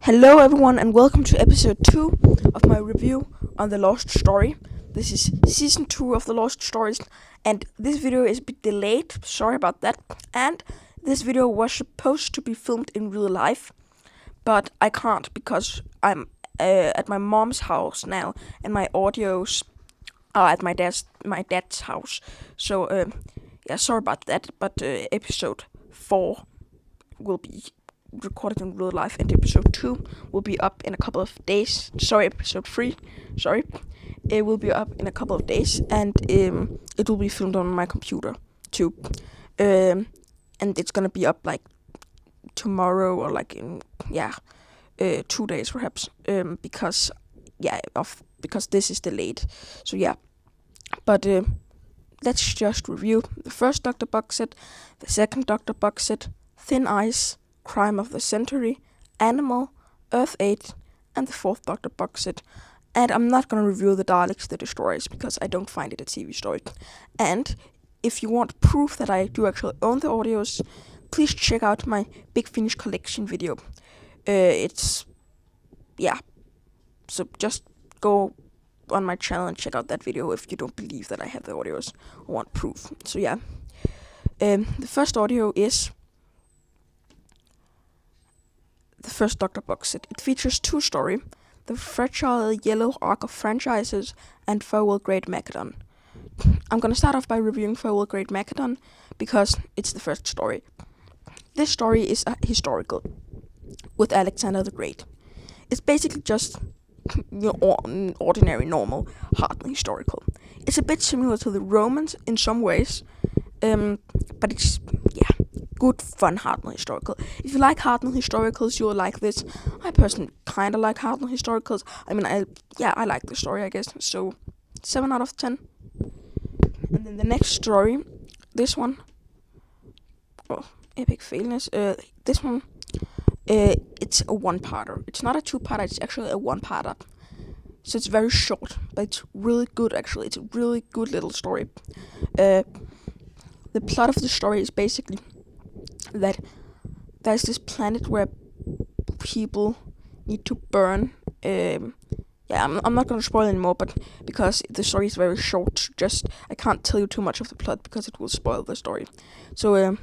Hello, everyone, and welcome to episode 2 of my review on The Lost Story. This is season 2 of The Lost Stories, and this video is a bit delayed. Sorry about that. And this video was supposed to be filmed in real life, but I can't because I'm at my mom's house now, and my audios are at my dad's house. So, yeah, sorry about that. But episode 4 will be recorded in real life, and episode 2 will be up in a couple of days. Sorry, episode 3. Sorry. It will be up in a couple of days, and it will be filmed on my computer too. And it's gonna be up like tomorrow or like in 2 days perhaps. Because this is delayed. So yeah. But let's just review the first Doctor box set, the second Doctor box set, Thin Ice, Crime of the Century, Animal, Earth 8, and the fourth Doctor box set. And I'm not going to review the Daleks the Destroyers because I don't find it a TV story. And if you want proof that I do actually own the audios, please check out my Big Finish collection video. So just go on my channel and check out that video if you don't believe that I have the audios or want proof. So yeah. The first audio is the first Doctor box set. It features two stories, The Fragile Yellow Arc of Franchises and Farewell Great Macedon. I'm gonna start off by reviewing Farewell Great Macedon because it's the first story. This story is historical with Alexander the Great. It's basically just your ordinary, normal, hardly historical. It's a bit similar to the Romans in some ways, but it's good, fun, hardly historical. If you like hardly historicals, you'll like this. I personally kind of like hardly historicals. I mean, I like the story, I guess. So 7 out of 10. And then the next story, this one, epic failness. This one, it's a one-parter. It's not a two-parter. It's actually a one-parter. So it's very short, but it's really good. Actually, it's a really good little story. The plot of the story is basically that there's this planet where people need to burn. I'm not gonna spoil anymore, but because the story is very short, I can't tell you too much of the plot because it will spoil the story. So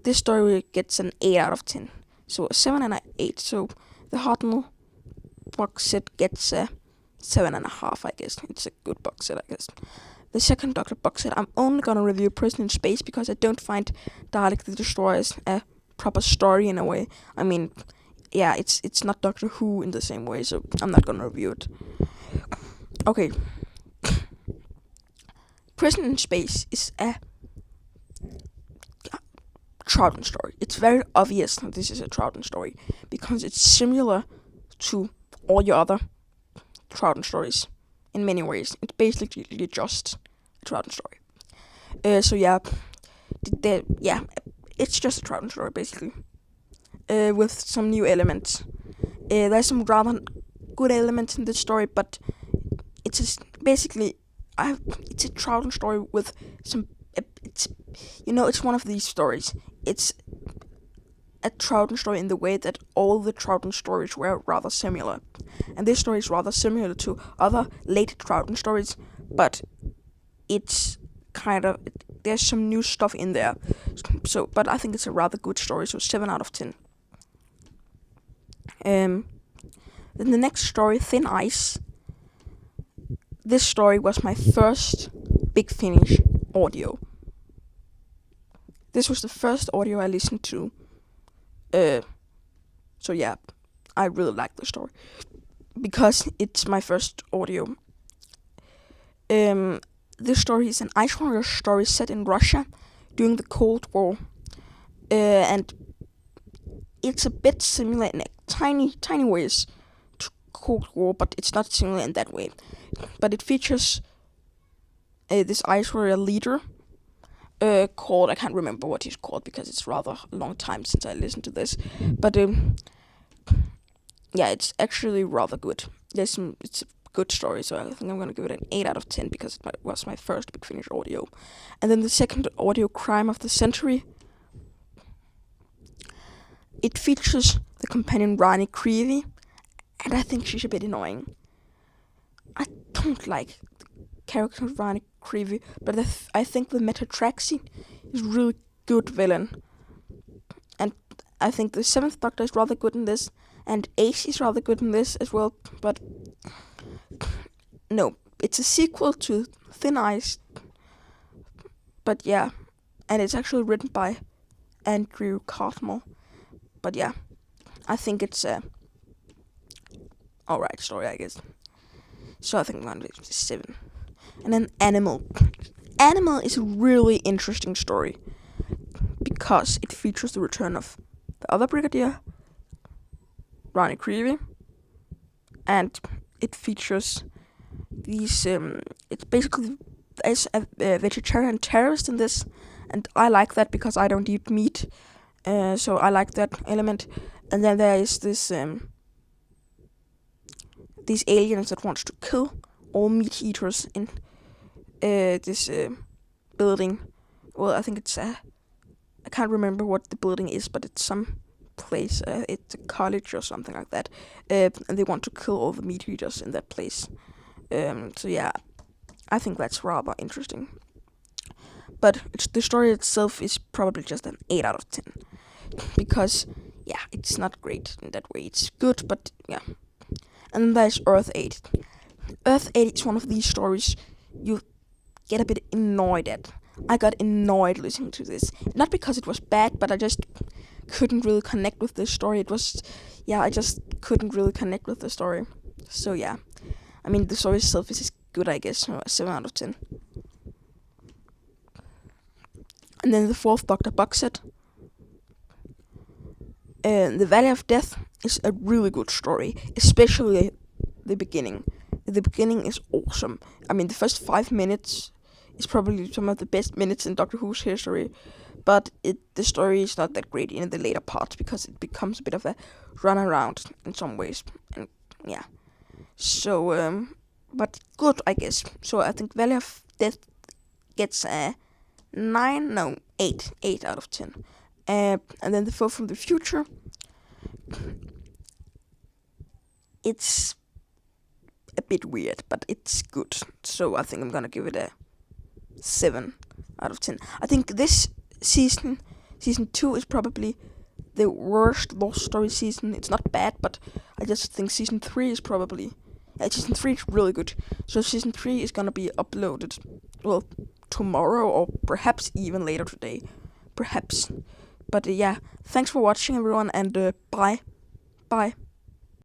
this story gets an 8 out of 10. So a 7 and an 8. So the Hartnell box set gets a 7.5. I guess it's a good box set, I guess. The second Doctor box set, I'm only gonna review Prison in Space because I don't find Dalek the Destroyers a proper story in a way. I mean, yeah, it's not Doctor Who in the same way, so I'm not gonna review it. Okay. Prison in Space is a Troughton story. It's very obvious that this is a Troughton story because it's similar to all your other Troughton stories in many ways. It's basically just a Troughton story. It's just a Troughton story basically, with some new elements. There's some rather good elements in this story, but it's a Troughton story with some. It's one of these stories. It's a Troughton story in the way that all the Troughton stories were rather similar. And this story is rather similar to other late Troughton stories, but it's there's some new stuff in there. But I think it's a rather good story, so 7 out of 10. Then the next story, Thin Ice. This story was my first Big Finish audio. This was the first audio I listened to. So yeah, I really like the story because it's my first audio. This story is an Ice Warrior story set in Russia during the Cold War, and it's a bit similar in tiny ways to Cold War, but it's not similar in that way. But it features this Ice Warrior leader called, I can't remember what he's called because it's rather a long time since I listened to this, but it's actually rather good. It's a good story, so I think I'm gonna give it an 8 out of 10 because it was my first Big Finish audio. And then the second audio, Crime of the Century. It features the companion reveiw, and I think she's a bit annoying. I don't like the character of reveiw, but I think the Metatraxi is really good villain. And I think the 7th Doctor is rather good in this, and Ace is rather good in this as well, but no, it's a sequel to Thin Ice, but yeah, and it's actually written by Andrew Cartmore, but yeah, I think it's a alright story, I guess. So I think I'm gonna give it 7. And then Animal. Animal is a really interesting story because it features the return of the other Brigadier, reveiw, and it features these. It's basically as a vegetarian terrorist in this, and I like that because I don't eat meat, so I like that element. And then there is this these aliens that wants to kill all meat eaters in this building. Well, I think it's I can't remember what the building is, but it's some place. It's a college or something like that, and they want to kill all the meat eaters in that place. So yeah, I think that's rather interesting. But the story itself is probably just an 8 out of 10 because yeah, it's not great in that way. It's good, but yeah. And then there's Earth 8. Earth 8 is one of these stories you get a bit annoyed at. I got annoyed listening to this. Not because it was bad, but I just couldn't really connect with the story. I just couldn't really connect with the story. So yeah, I mean, the story itself is good, I guess. 7 out of 10. And then the 4th Doctor box set. The Valley of Death is a really good story, especially the beginning. The beginning is awesome. I mean, the first 5 minutes is probably some of the best minutes in Doctor Who's history, but the story is not that great in the later parts because it becomes a bit of a runaround in some ways. And yeah, so but good, I guess. So I think Valley of Death gets a 8 out of 10. And then the Foe from the Future, it's a bit weird, but it's good. So I think I'm gonna give it a 7 out of 10. I think this season 2, is probably the worst Lost Story season. It's not bad, but I just think season 3 is probably... season 3 is really good. So season 3 is gonna be uploaded, well, tomorrow or perhaps even later today. Perhaps. But yeah, thanks for watching, everyone, and bye. Bye.